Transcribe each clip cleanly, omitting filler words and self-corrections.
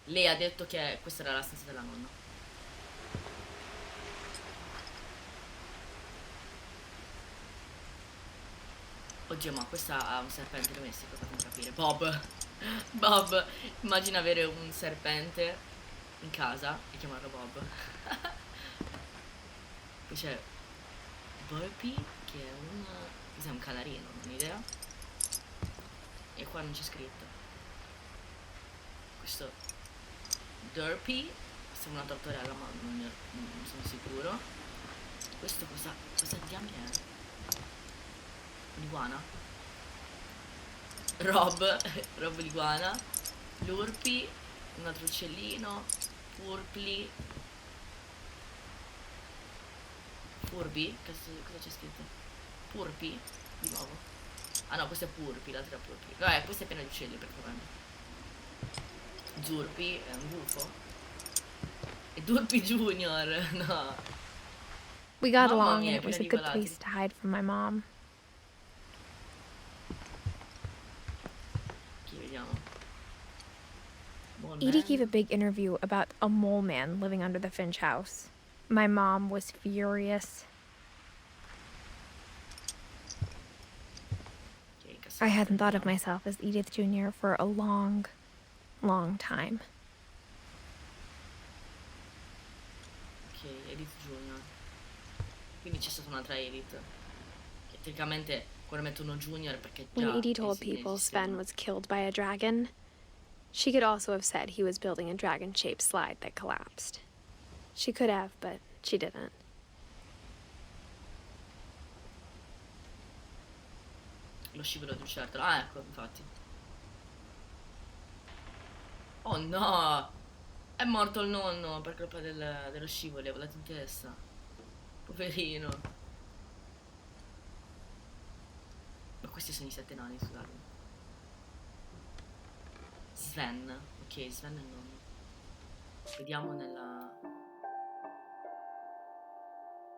Lei ha detto che questa era la stanza della nonna. Oddio, ma questa ha un serpente domestico, fatemi capire. Bob. Bob. Immagina avere un serpente in casa e chiamarlo Bob. Poi c'è Burpee, che è cos'è, un canarino, non ho idea. E qua non c'è scritto. Questo Derpy, sembra una tortorella, ma non sono sicuro. Questo cosa diamine è? L'iguana? Rob, Rob l'iguana. Lurpi, un altro uccellino. Purpli. Furby? Cosa c'è scritto? Purpi? Di nuovo? Ah no, questo è Purpi, l'altro è Purpi. Vabbè, questo è pieno di uccelli praticamente. Zurpi è un gufo? E Durpi Junior, no. We got Mamma along, mia, and è it piena was a di good volatili. place to hide from my mom. Chi vediamo? Mole Edie gave a Man. big interview about a mole man living under the Finch house. My mom was furious. Ok, I cassaforte, hadn't thought of vediamo. myself as Edith Jr. for a long, long time. Ok, Edith Junior. Quindi c'è stata un'altra Edith. Che tecnicamente quando mettono Junior è perché When già Edie told ne people esiste Sven uno. was killed by a dragon, she could also have said he was building a dragon-shaped slide that collapsed. She could have, but she didn't. Lo scivolo di un certo. Ah, ecco, infatti. Oh no! È morto il nonno per colpa dello scivolo, è volato in testa. Poverino. Ma questi sono i sette nani, scusate. Sven. Ok, Sven è il nonno. Vediamo nella...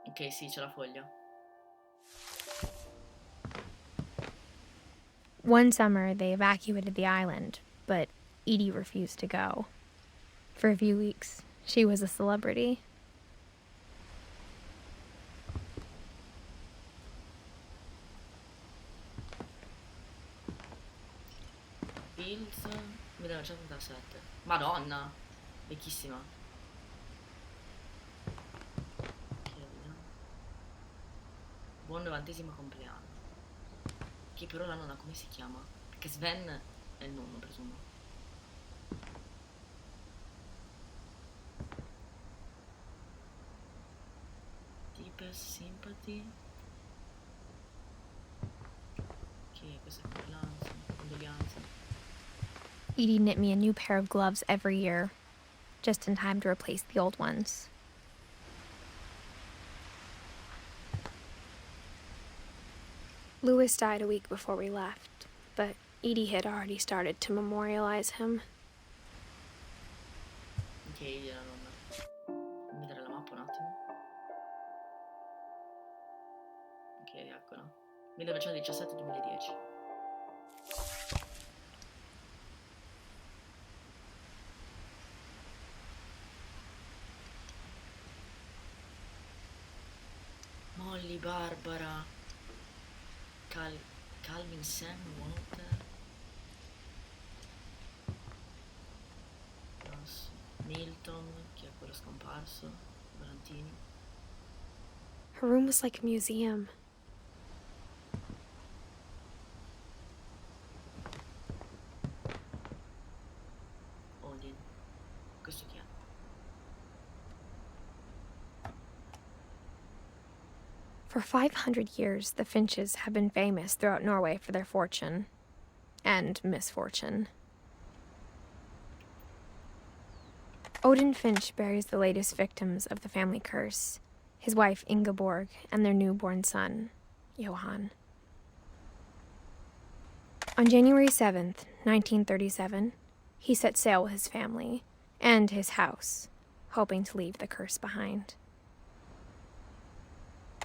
Ok, sì, c'è la foglia. One summer, they evacuated the island, but Edie refused to go. For a few weeks, she was a celebrity. Pills 1987. Madonna! Vecchissima. Ok, vediamo. Buon 90° compleanno. Che però la nonna come si chiama? Perché Sven è il nonno, presumo. Deepest sympathy. Ok, questa è condoglianze. Edie knit me a new pair of gloves every year, just in time to replace the old ones. Louis died a week before we left, but Edie had already started to memorialize him. Ok, la nonna. Fammi vedere la mappa un attimo. Ok, eccola. 1917-2010. Molly, Barbara, Calvin, Sam, Walter, Ross, Milton, che è quello scomparso, Valentini. Her room was like a museum. Odin. Questo chi è? For 500 years, the Finches have been famous throughout Norway for their fortune and misfortune. Odin Finch buries the latest victims of the family curse, his wife Ingeborg and their newborn son, Johan. On January 7th, 1937, he set sail with his family and his house, hoping to leave the curse behind.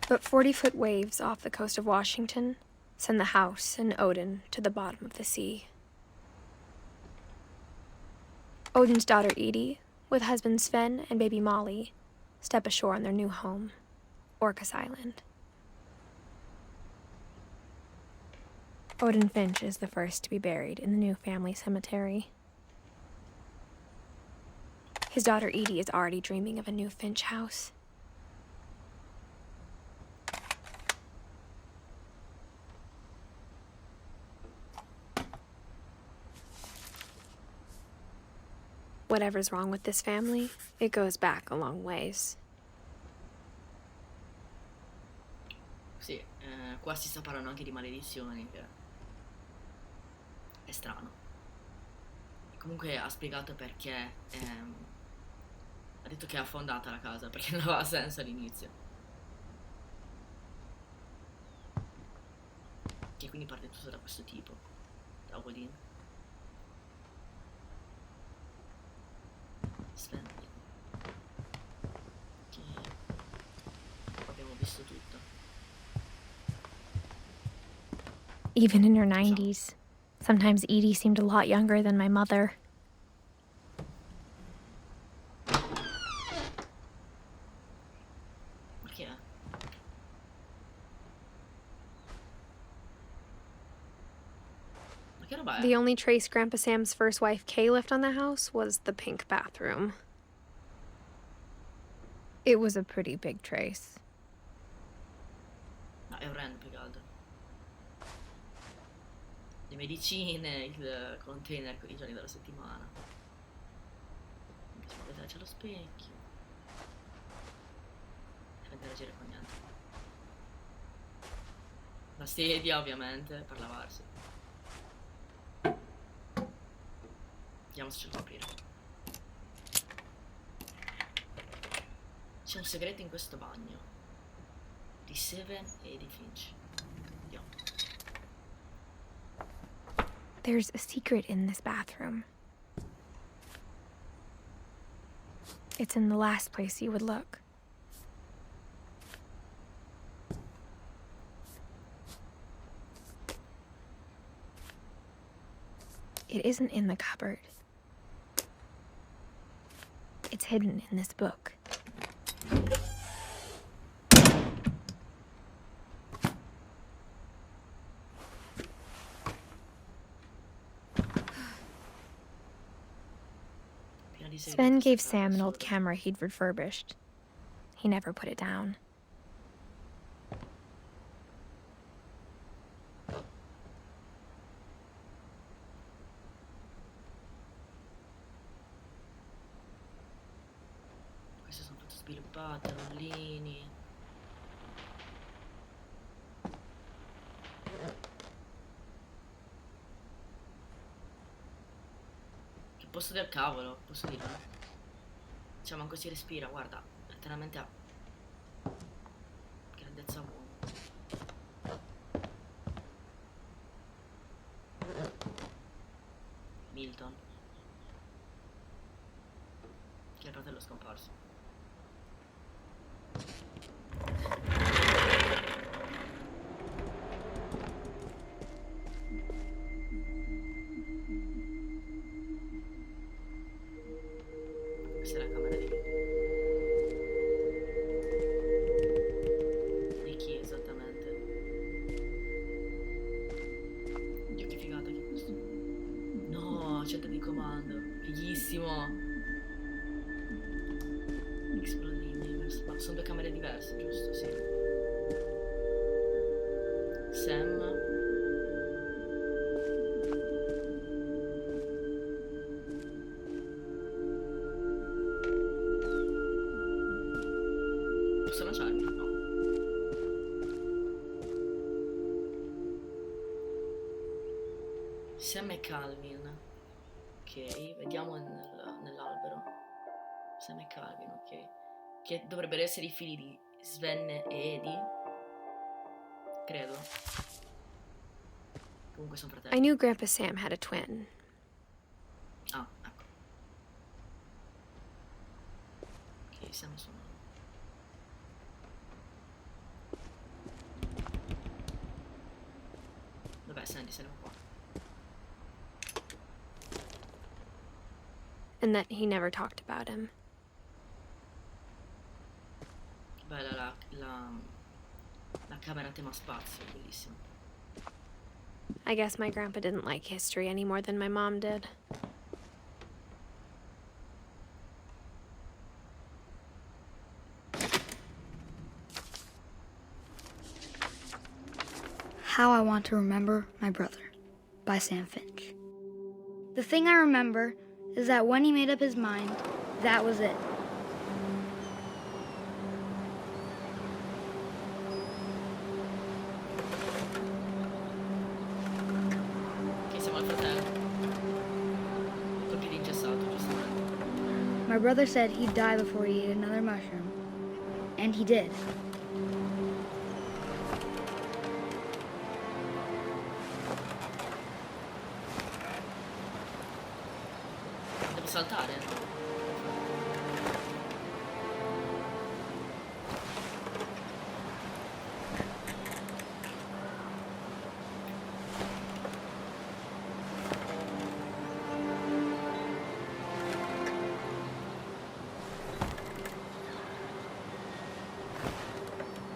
But 40-foot waves off the coast of Washington send the house and Odin to the bottom of the sea. Odin's daughter Edie, with husband Sven and baby Molly, step ashore on their new home, Orcas Island. Odin Finch is the first to be buried in the new family cemetery. His daughter Edie is already dreaming of a new Finch house. Whatever's wrong with this family, it goes back a long ways. Sì, qua si sta parlando anche di maledizioni, che è strano. Comunque ha spiegato perché, ha detto che è affondata la casa, perché non aveva senso all'inizio. Che quindi parte tutto da questo tipo, da Odin. Sven. Che abbiamo visto tutto. Even in her 90s, sometimes Edie seemed a lot younger than my mother. Ma che è? Ma che roba è? The only trace Grandpa Sam's first wife Kay left on the house was the pink bathroom. It was a pretty big trace. No, è orrendo più che altro. Le medicine, il container con i giorni della settimana. Possiamo vederci allo specchio. Deve interagire con niente. La sedia, ovviamente, per lavarsi. Vediamo se ce lo può aprire. C'è un segreto in questo bagno. Di Seven e di Finch. Vediamo. There's a secret in this bathroom. It's in the last place you would look. It isn't in the cupboard. It's hidden in this book. Sven gave Sam an old camera he'd refurbished. He never put it down. Queste sono tutte sviluppate, rollini. Che posto del cavolo, posso dire? Cioè, manco si respira, guarda, letteralmente a grandezza uomo. Milton. Che è il fratello scomparso. Questa è la camera di chi esattamente? Dio, che figata che è questo. No, centro di comando. Fighissimo. Exploding Universe. Ma sono due camere diverse, giusto? Sì. Sam. Posso lanciarmi? No. Sam e Calvin. Ok, vediamo nell'albero. Sam e Calvin, ok. Che dovrebbero essere i figli di Sven e Eddie. Credo. Comunque sono fratelli. I knew Grandpa Sam had a twin. Ah, ecco. Ok, Sam sono... Vabbè, Sandy, saremo qua. and that he never talked about him. Bella la camera tema spazio, bellissima. I guess my grandpa didn't like history any more than my mom did. How I Want to Remember My Brother by Sam Finch. The thing I remember is that when he made up his mind, that was it. Che siamo al fratello. Colpi di ingessato, giustamente. My brother said he'd die before he ate another mushroom. And he did. Devo saltare?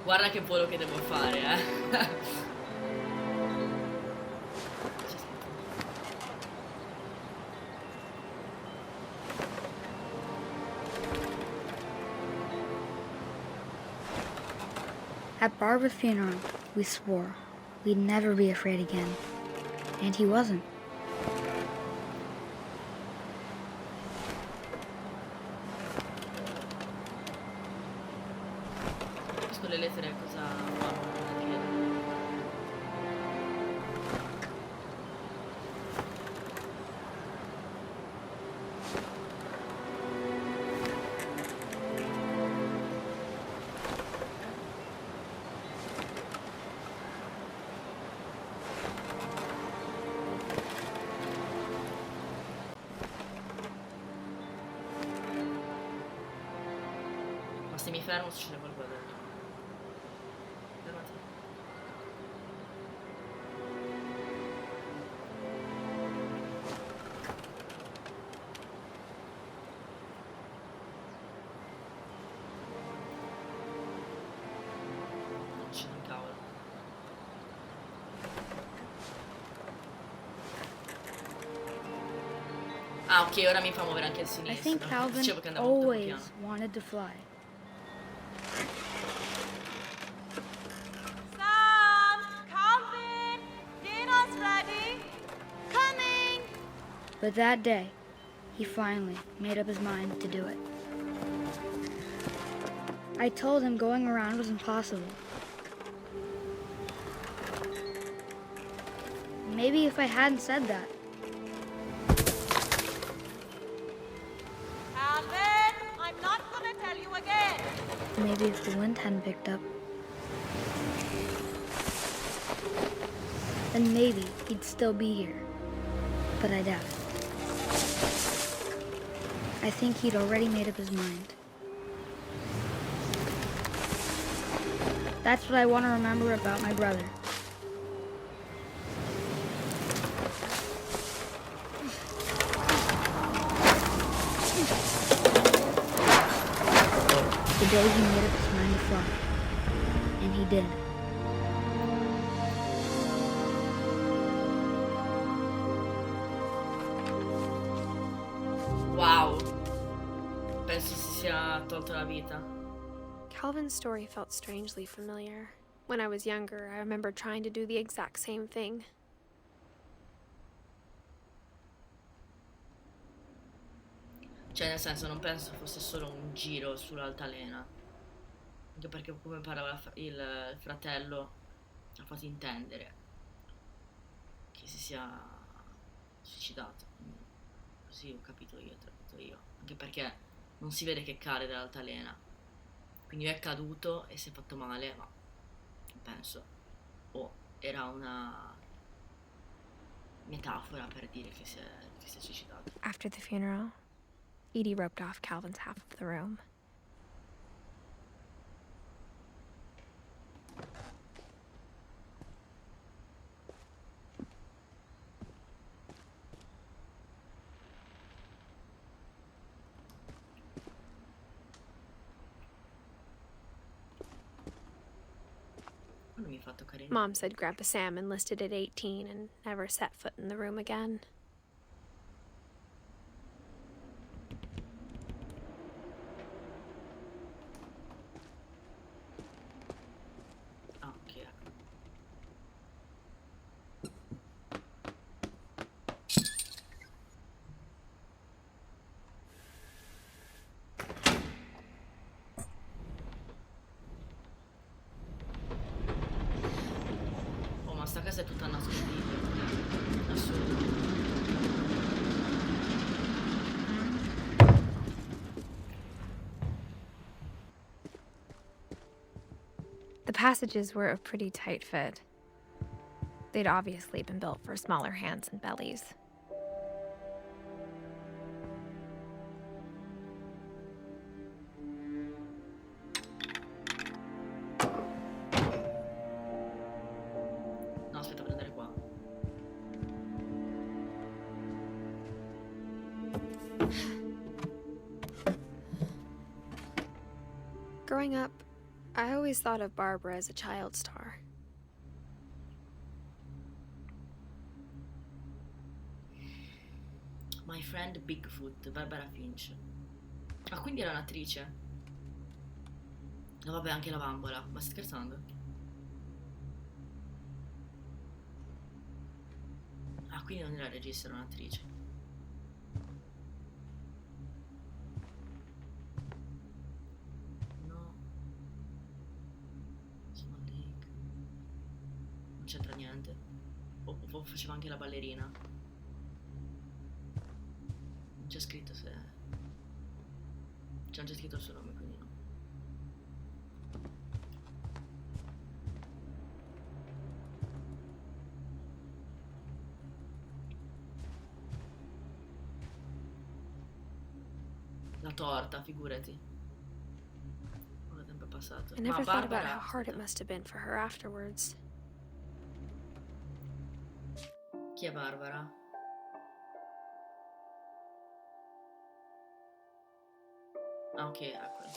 Guarda che volo che devo fare, At Barbara's funeral, we swore we'd never be afraid again. And he wasn't. Capisco le lettere cosa fanno nel piede. Ma se mi fermo succede qualcosa. Fermati. Non c'è un cavolo. Ah, ok, ora mi fa muovere anche il I sinistro. think Calvin Dicevo che andavo troppo always piano. wanted to fly. Sam! Calvin! Dinner's ready! Coming! But that day, he finally made up his mind to do it. I told him going around was impossible. Maybe if I hadn't said that, Calvin! I'm not gonna tell you again! maybe if the wind hadn't picked up, then maybe he'd still be here. But I doubt it. I think he'd already made up his mind. That's what I want to remember about my brother. The day he made up his mind to fly. And he did. Wow. Penso si sia tolto la vita. Calvin's story felt strangely familiar. When I was younger, I remember trying to do the exact same thing. Cioè, nel senso, non penso fosse solo un giro sull'altalena. Anche perché come parlava il fratello ha fatto intendere che si sia suicidato. Così ho capito io, ho capito io. Anche perché non si vede che cade dall'altalena. Quindi è caduto e si è fatto male, ma penso era una metafora per dire che si è suicidato. After the funeral, Edie roped off Calvin's half of the room. mi fa toccare in... Mom said Grandpa Sam enlisted at 18 and never set foot in the room again. Ah, ok, ecco. Oh, ma sta casa è tutta nascondita. Assurdo. The passages were a pretty tight fit. They'd obviously been built for smaller hands and bellies. No, aspetta, per andare qua. Growing up, I always thought of Barbara as a child star. My Friend Bigfoot, Barbara Finch. Ah, quindi era un'attrice? No, vabbè, anche la bambola. Ma stai scherzando? Ah, quindi non era regista, era un'attrice. No. Small Lake. Non c'entra niente. O faceva anche la ballerina. Non c'è scritto se... C'è già scritto il suo nome, quindi no. La torta, figurati. Quanto tempo è passato? I never Ma thought about Barbara... how hard it must have been for her afterwards. Chi è Barbara? Ah, ok, eccola.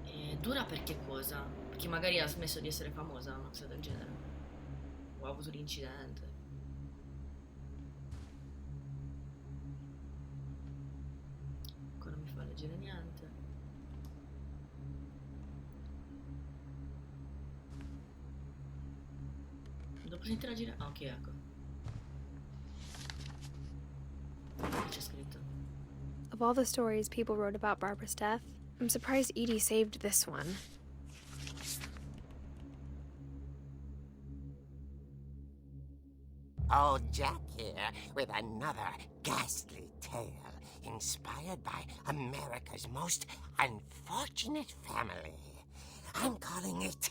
E dura perché cosa? Perché magari ha smesso di essere famosa, una cosa del genere. O ha avuto l'incidente. Ancora non mi fa leggere niente. Dopo interagire... Ah, ok, ecco. Che c'è scritto? Of all the stories people wrote about Barbara's death, I'm surprised Edie saved this one. Old Jack here with another ghastly tale inspired by America's most unfortunate family. I'm calling it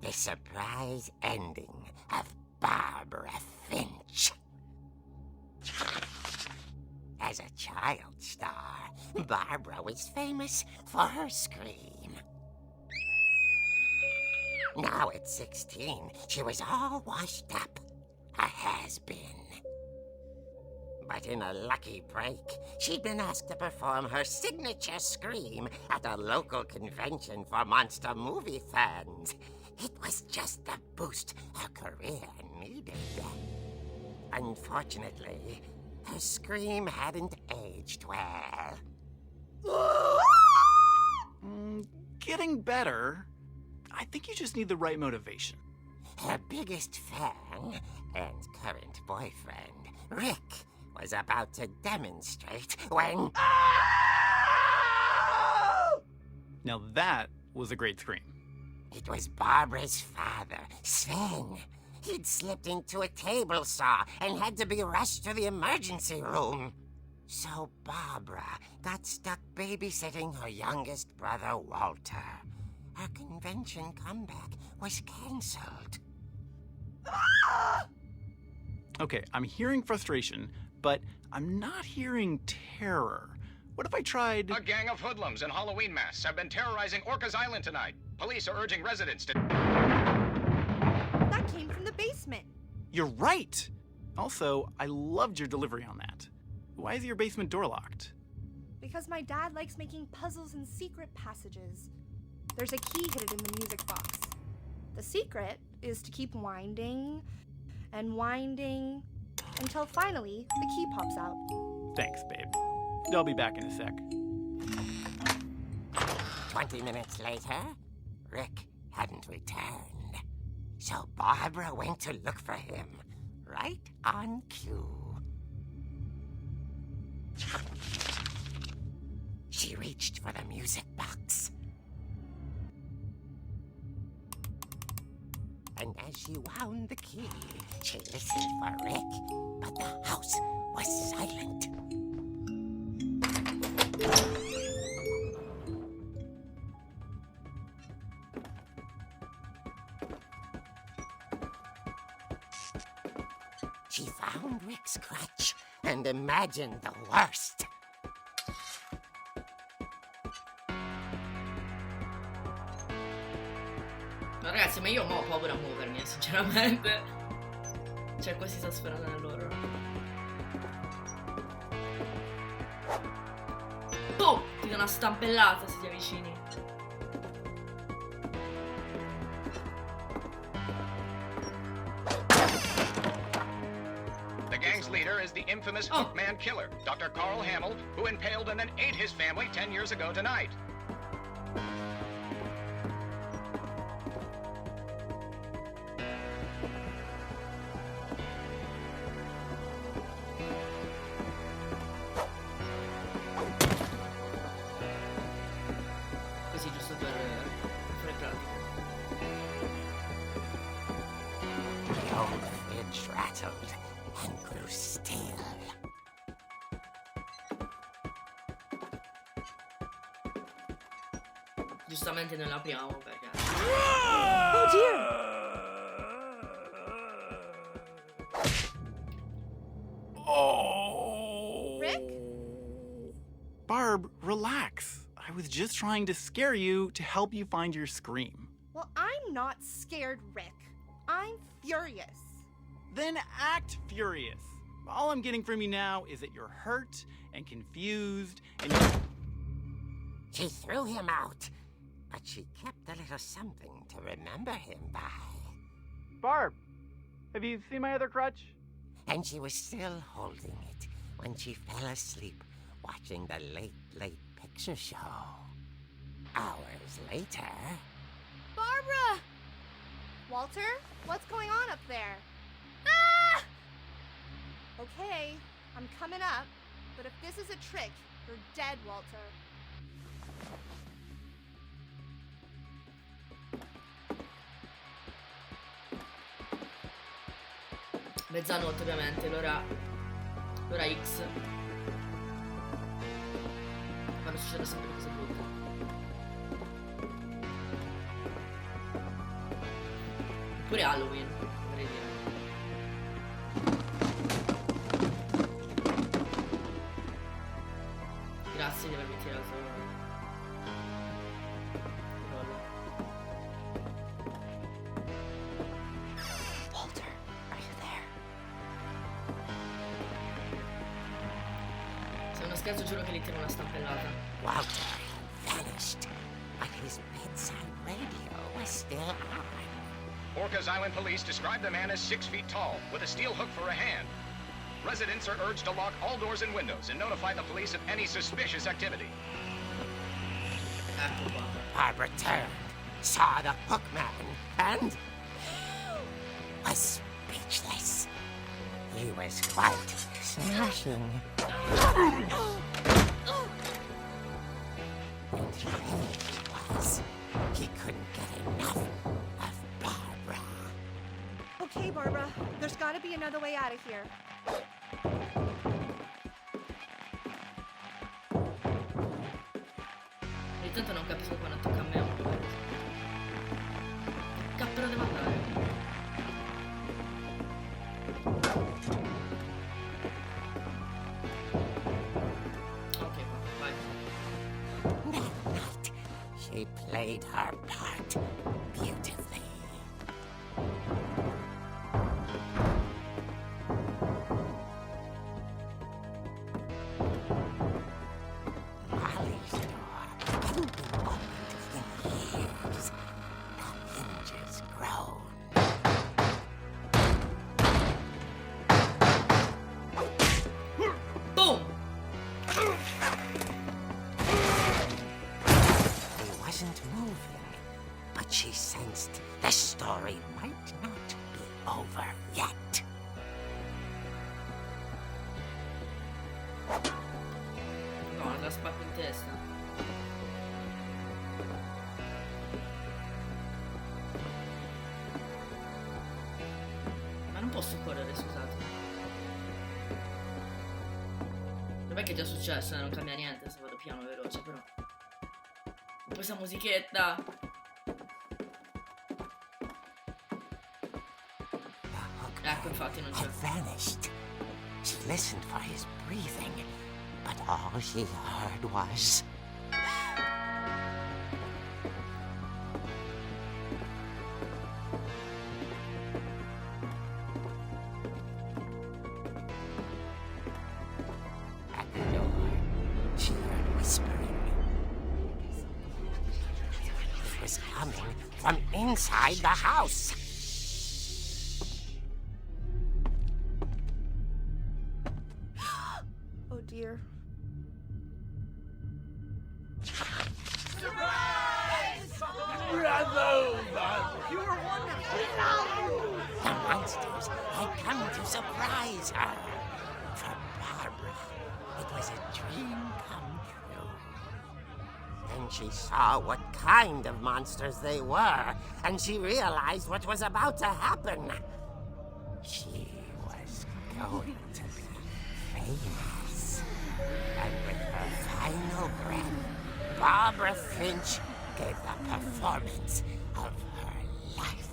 The Surprise Ending of Barbara Finch. As a child star, Barbara was famous for her scream. Now at 16, she was all washed up. A has-been. But in a lucky break, she'd been asked to perform her signature scream at a local convention for monster movie fans. It was just the boost her career needed. Unfortunately, her scream hadn't aged well. Getting better. I think you just need the right motivation. Her biggest fan and current boyfriend, Rick, was about to demonstrate when... Now that was a great scream. It was Barbara's father, Sven. He'd slipped into a table saw and had to be rushed to the emergency room. So Barbara got stuck babysitting her youngest brother, Walter. Her convention comeback was cancelled. Okay, I'm hearing frustration, but I'm not hearing terror. What if I tried... A gang of hoodlums in Halloween masks have been terrorizing Orcas Island tonight. Police are urging residents to... That came from the basement. You're right! Also, I loved your delivery on that. Why is your basement door locked? Because my dad likes making puzzles and secret passages. There's a key hidden in the music box. The secret is to keep winding and winding until finally the key pops out. Thanks, babe. I'll be back in a sec. 20 minutes later, Rick hadn't returned. So Barbara went to look for him, right on cue. She reached for the music box. And as she wound the key, she listened for Rick, but the house was silent. She found Rick's crutch and imagined the worst. Ma ragazzi, ma io mo ho paura a muovermi, sinceramente. Cioè, qua si sta sferrando nell'horror. Boom! Ti do una stampellata se ti avvicini. The gang's leader is the infamous Hookman killer, Dr. Carl Hamill, who impaled and then ate his family 10 years ago tonight. Così, giusto per fare pratica. The old fridge rattled and grew still. Giustamente non l'apriamo perché... Oh dear! Oh! Rick? Barb, relax. I was just trying to scare you to help you find your scream. Well, I'm not scared, Rick. I'm furious. Then act furious. All I'm getting from you now is that you're hurt and confused and She threw him out, but she kept a little something to remember him by. Barb, have you seen my other crutch? And she was still holding it when she fell asleep watching the late picture show. Hours later... Barbara! Walter, what's going on up there? Ah! Okay, I'm coming up, but if this is a trick, you're dead, Walter. Mezzanotte ovviamente, l'ora X. Quando succedono sempre cose brutte. Oppure Halloween, vorrei dire. Grazie di avermi tirato il rollo. Walter, are you there? Se non scherzo giuro che gli tiro una stampellata. Walter had vanished, but his bedside radio was still on. Orcas Island police describe the man as 6 feet tall, with a steel hook for a hand. Residents are urged to lock all doors and windows and notify the police of any suspicious activity. Ecco qua. Barbara turned, saw the hook man, and was speechless. He was quite smashing. And strange was, he couldn't get enough of Barbara. Okay, Barbara, there's gotta be another way out of here. Ogni tanto non capisco quando tocca a me o no. Cappero devo andare. Ok, vai. That night, she played her part beautifully. she sensed the story might not be over yet. No, la spacco in testa. Ma non posso correre, scusate. Vabbè che è già successo, non cambia niente se vado piano o veloce, però. Ma questa musichetta. Ecco, infatti non c'è. Had vanished. She listened for his breathing, but all she heard was... At the door, she heard whispering. It was coming from inside the house. Oh dear. The monsters had come to surprise her. For Barbara, it was a dream come true. Then she saw what kind of monsters they were, and she realized what was about to happen. She was going to be famous. And with her final breath, Barbara Finch gave the performance of her life.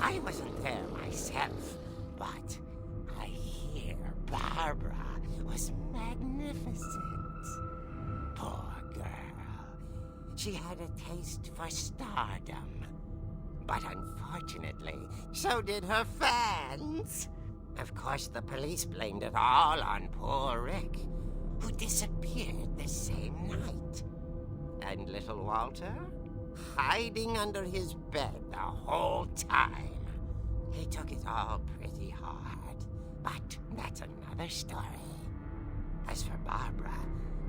I wasn't there myself, but I hear Barbara was magnificent. Poor girl. She had a taste for stardom. But unfortunately, so did her fans. Of course, the police blamed it all on poor Rick, who disappeared the same night. And little Walter? Hiding under his bed the whole time. He took it all pretty hard, but that's another story. As for Barbara,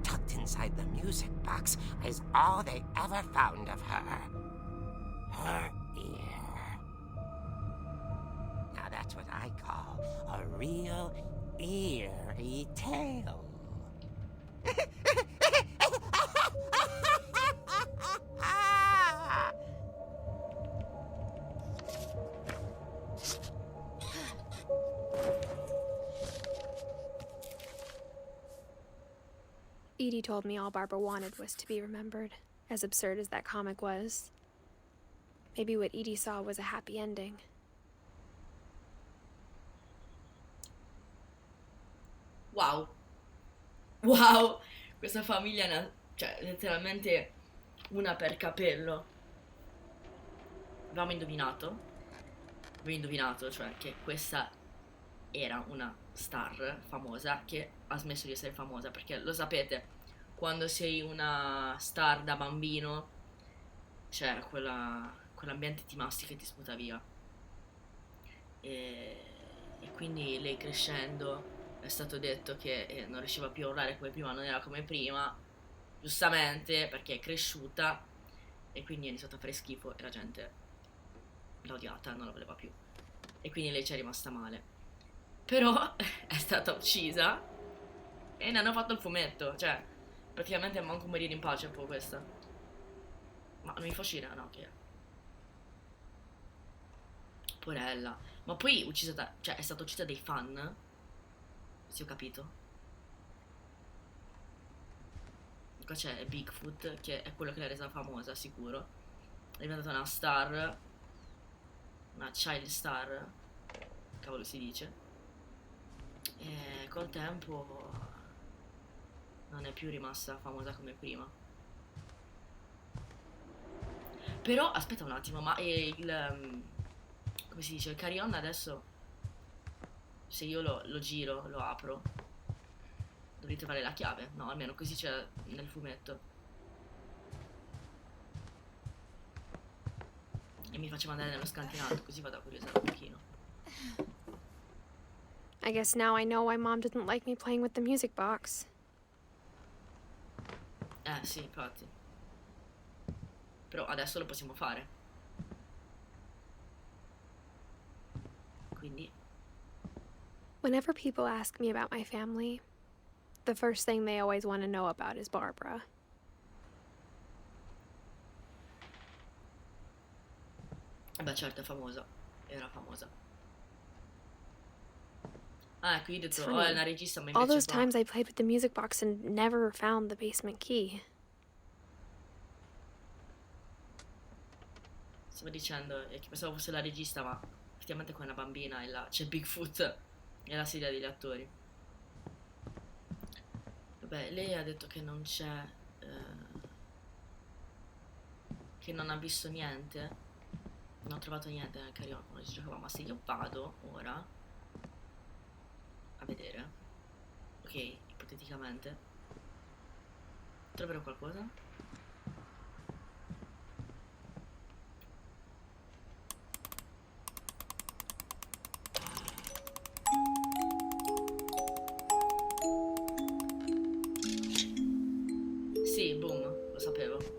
tucked inside the music box is all they ever found of her. Her ear. Now that's what I call a real eerie tale. Edie told me all Barbara wanted was to be remembered, as absurd as that comic was. Maybe what Edie saw was a happy ending. Wow. Wow. Questa famiglia è una, cioè, letteralmente una per capello. Avevamo indovinato, cioè, che questa era una star famosa che ha smesso di essere famosa, perché lo sapete, quando sei una star da bambino c'è quell'ambiente ti mastica e ti sputa via, e quindi lei crescendo è stato detto che non riusciva più a urlare come prima, non era come prima, giustamente, perché è cresciuta, e quindi è iniziato a fare schifo e la gente l'ha odiata, non la voleva più, e quindi lei ci è rimasta male. Però è stata uccisa e ne hanno fatto il fumetto, cioè praticamente manco morire in pace un po' questa. Ma non mi fa uscire, no, che porella. Ma poi uccisa cioè è stata uccisa dai fan, se ho capito. Qua c'è Bigfoot, che è quello che l'ha resa famosa, sicuro. È diventata una star, una child star, cavolo si dice. E col tempo non è più rimasta famosa come prima. Però aspetta un attimo, ma come si dice, il carillon adesso, se io lo giro, lo apro, dovrei trovare la chiave, no, almeno così c'è nel fumetto, e mi faccio mandare nello scantinato, così vado a curiosare un pochino. I guess now I know why Mom didn't like me playing with the music box. sì, infatti. Però adesso lo possiamo fare. Quindi... Whenever people ask me about my family, the first thing they always want to know about is Barbara. Beh, certo, è famosa. Era famosa. Ah, ecco, io ho detto, oh, è una regista, ma All invece those qua... times I played with the music box and never found the basement key. Stavo dicendo che pensavo fosse la regista, ma effettivamente qua è una bambina e là c'è Bigfoot e la sedia degli attori. Vabbè, lei ha detto che non c'è... che non ha visto niente. Non ho trovato niente nel carrione quando si giocava, ma se io vado ora a vedere, ok, ipoteticamente, troverò qualcosa? Sì, boom, lo sapevo.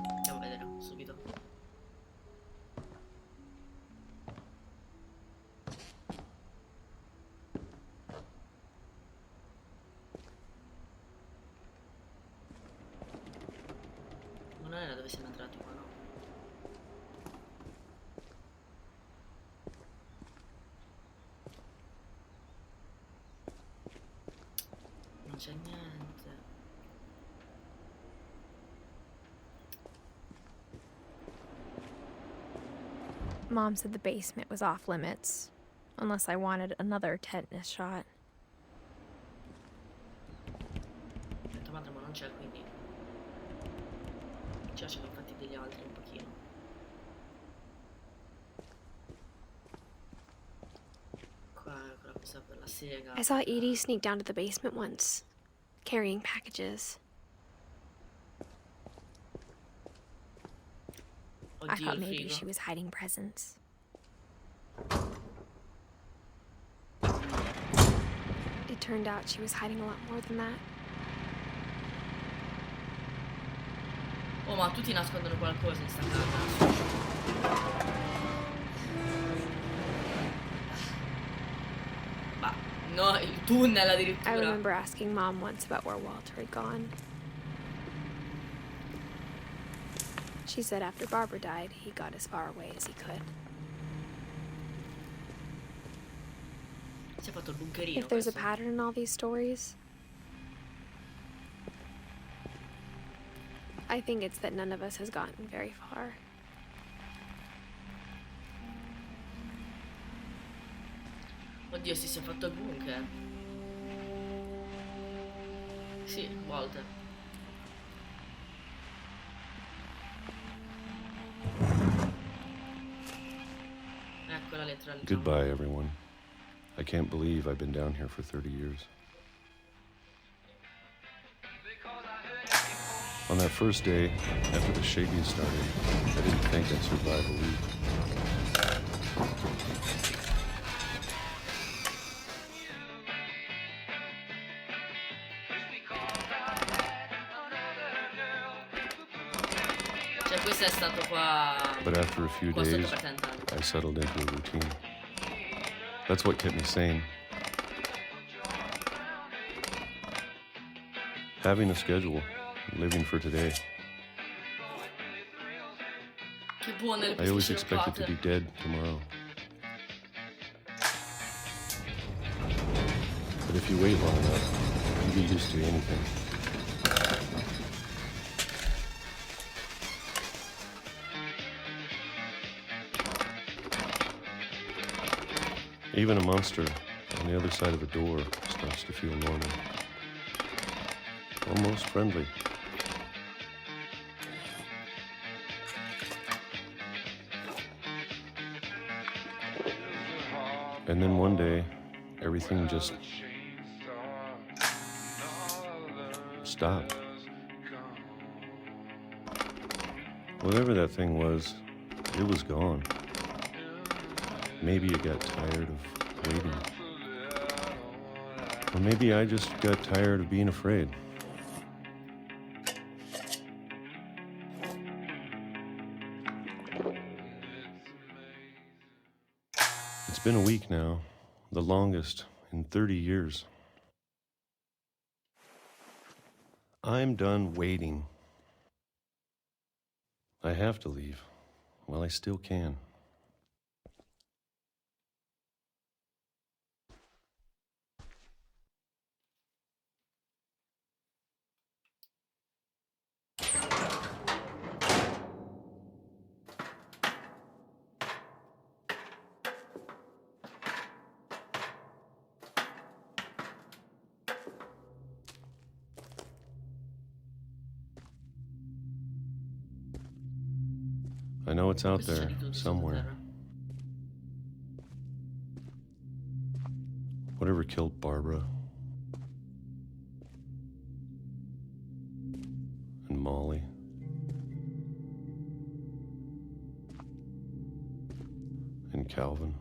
Andiamo a vedere subito. Non era dove siamo entrati qua, no? Non c'è niente. Mom said the basement was off limits, unless I wanted another tetanus shot. Ho detto, madre, ma non c'è, quindi... Già ce ne ho fatti degli altri un pochino. Qua è quella cosa per la sega. I saw Edie sneak down to the basement once, carrying packages. I Oddio, thought il maybe frigo. she was hiding presents. It turned out she was hiding a lot more than that. Oh, ma tutti nascondono qualcosa in sta casa. Ma, no, il tunnel I addirittura. remember asking Mom once about where Walter had gone. She said after Barbara died, he got as far away as he could. Si è fatto il bunkerino. If there's a questo. pattern in all these stories, I think it's that none of us has gotten very far. Oddio, si è fatto il bunker. Sì, Walter. Ecco la lettera. Goodbye, everyone. I can't believe I've been down here for 30 years. On that first day, after the shaking started, I didn't think I'd survive a week. Cioè, questo è stato qua. But after a few Qua sotto days, per 30 anni. I settled into a routine. That's what kept me sane. Having a schedule, living for today. Che buone le I always pesche expected to be sciropate. dead tomorrow. But if you wait long enough, you get used to anything. Even a monster on the other side of a door starts to feel normal. Almost friendly. And then one day, everything just stopped. Whatever that thing was, it was gone. Maybe you got tired of waiting. Or maybe I just got tired of being afraid. It's been a week now, the longest in 30 years. I'm done waiting. I have to leave while I still can. I know it's out Questo c'è there di tutto somewhere. sottoterra. Whatever killed Barbara and Molly and Calvin.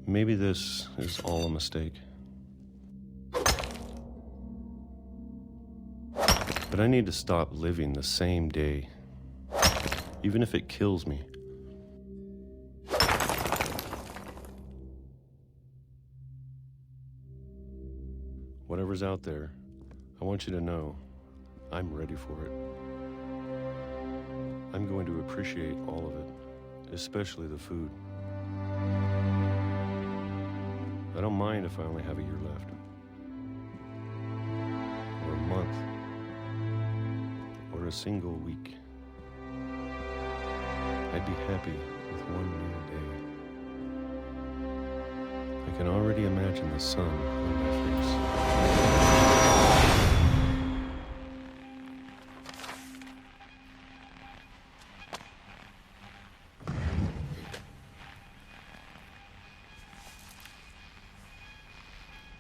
Maybe this is all a mistake. But I need to stop living the same day, even if it kills me. Whatever's out there, I want you to know I'm ready for it. I'm going to appreciate all of it, especially the food. I don't mind if I only have a year left, or a month, or a single week. I'd be happy with one new day. I can already imagine the sun on my face.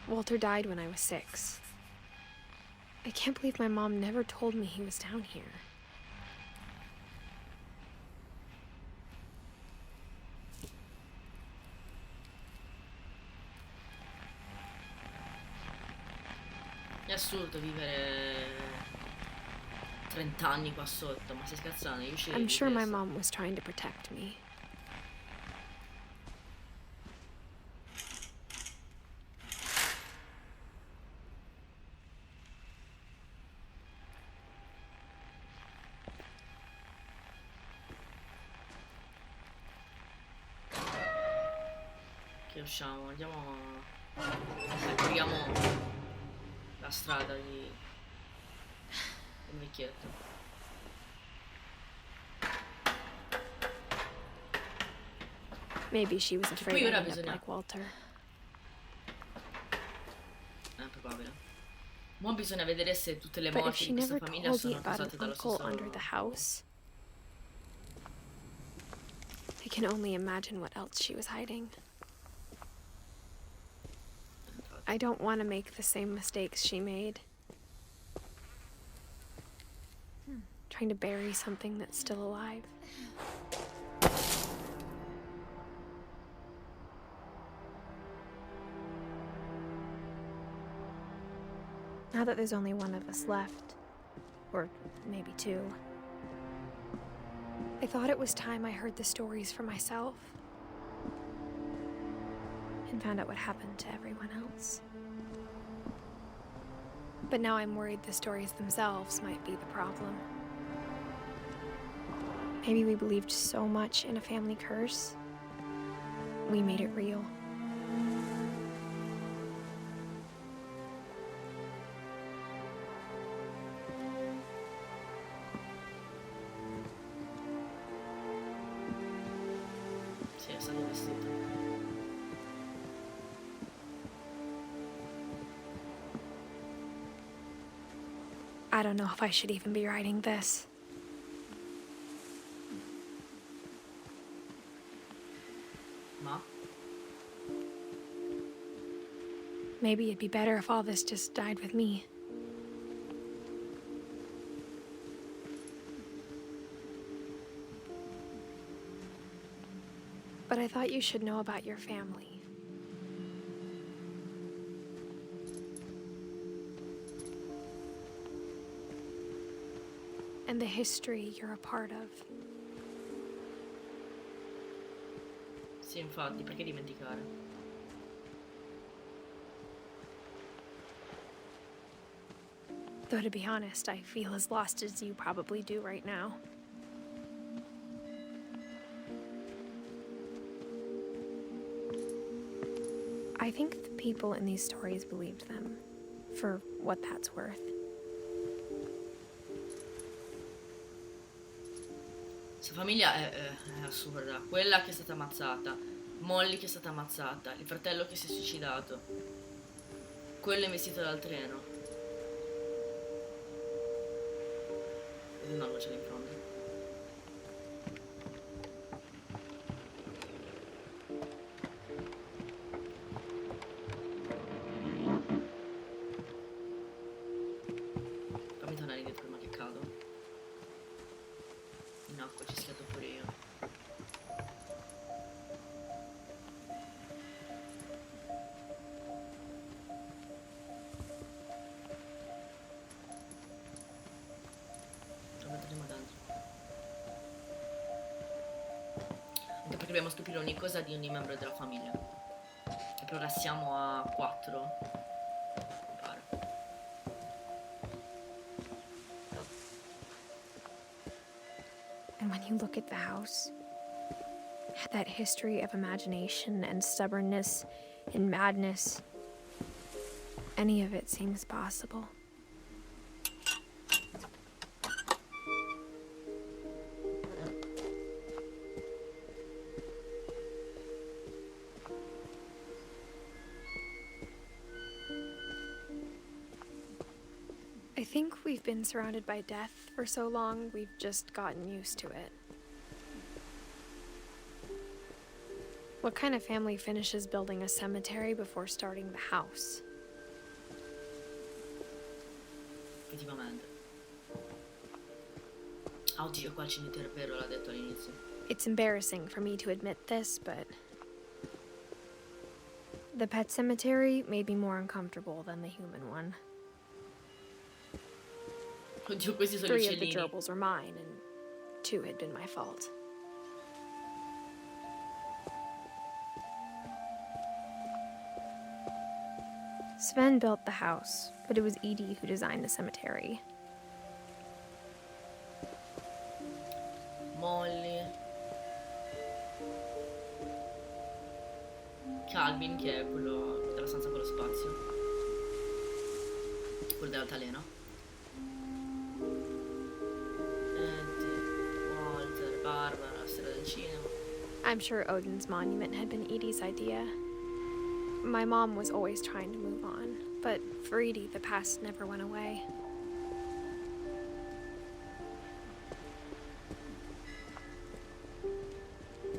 Walter died when I was 6. I can't believe my mom never told me he was down here. È assurdo vivere 30 anni qua sotto, ma stai scherzando? Io uscirei I'm di sure my testa. mom was trying to protect me. Che usciamo, andiamo. Percorriamo la strada di un vecchietto. Maybe she was Poi afraid I'd ora end up bisogna. like Walter. È probabile. Mo bisogna vedere se tutte le But if morti she di questa never famiglia told me sono about an causate dallo uncle stesso. under the house, I can only imagine what else she was hiding. I don't want to make the same mistakes she made. Trying to bury something that's still alive. Now that there's only one of us left, or maybe 2, I thought it was time I heard the stories for myself and found out what happened to everyone else. But now I'm worried the stories themselves might be the problem. Maybe we believed so much in a family curse, we made it real. Sì, è stato vestito. I don't know if I should even be writing this. Ma? Maybe it'd be better if all this just died with me. But I thought you should know about your family. And the history you're a part of. Sì, infatti, perché dimenticare? Though to be honest, I feel as lost as you probably do right now. I think the people in these stories believed them, for what that's worth. Questa famiglia è assurda. Quella che è stata ammazzata, Molly che è stata ammazzata, il fratello che si è suicidato, quello investito dal treno. Ed una luce in fronte. Fammi tornare indietro prima che cado. In acqua ci schiatto pure io. Prima dentro. Anche perché dobbiamo scoprire ogni cosa di ogni membro della famiglia. E per ora siamo a 4. Mi pare. And when you look at the house, that history of imagination and stubbornness and madness, any of it seems possible. I think we've been surrounded by death for so long, we've just gotten used to it. What kind of family finishes building a cemetery before starting the house? Effettivamente. Oddio, qua il cimitero è vero, l'ha detto all'inizio. It's embarrassing for me to admit this, but the pet cemetery made me more uncomfortable than the human one. Oddio, questi sono 3 gli of the uccellini. gerbils were mine, and 2 had been my fault. Sven built the house, but it was Edie who designed the cemetery. Molly. Calvin, che è quello della stanza con lo spazio. Quello dell'altalena. Eddie, Walter, Barbara, la storia del cinema. I'm sure Odin's monument had been Edie's idea. My mom was always trying to move on, but for Edie, the past never went away.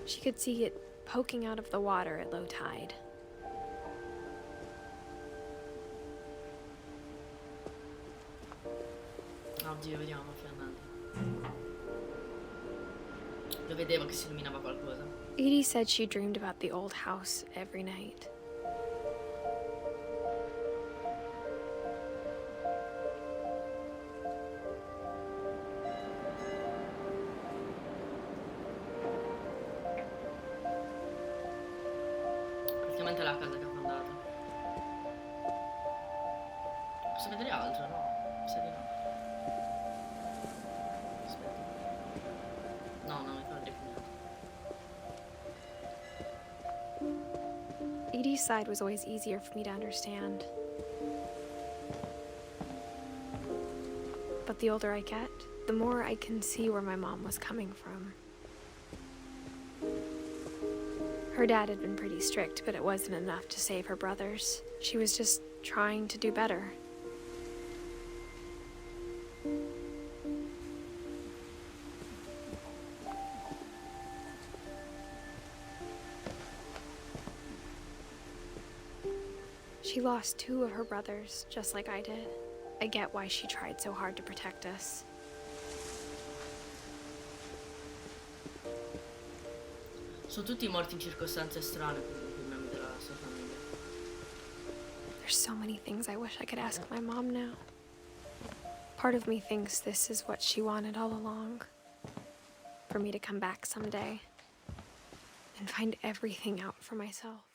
She could see it poking out of the water at low tide. Oddio, vediamo finalmente. Lo vedevo che si illuminava qualcosa. Edie said she dreamed about the old house every night. Praticamente la casa che ha fondato. Posso vedere altro, no? Mi sa di no. Aspetta. No, non mi fa vedere niente. Edie's side was always easier for me to understand. But the older I get, the more I can see where my mom was coming from. Her dad had been pretty strict, but it wasn't enough to save her brothers. She was just trying to do better. She lost 2 of her brothers, just like I did. I get why she tried so hard to protect us. Sono tutti morti in circostanze strane comunque i membri della sua famiglia. There's so many things I wish I could ask my mom now. Part of me thinks this is what she wanted all along. For me to come back someday and find everything out for myself.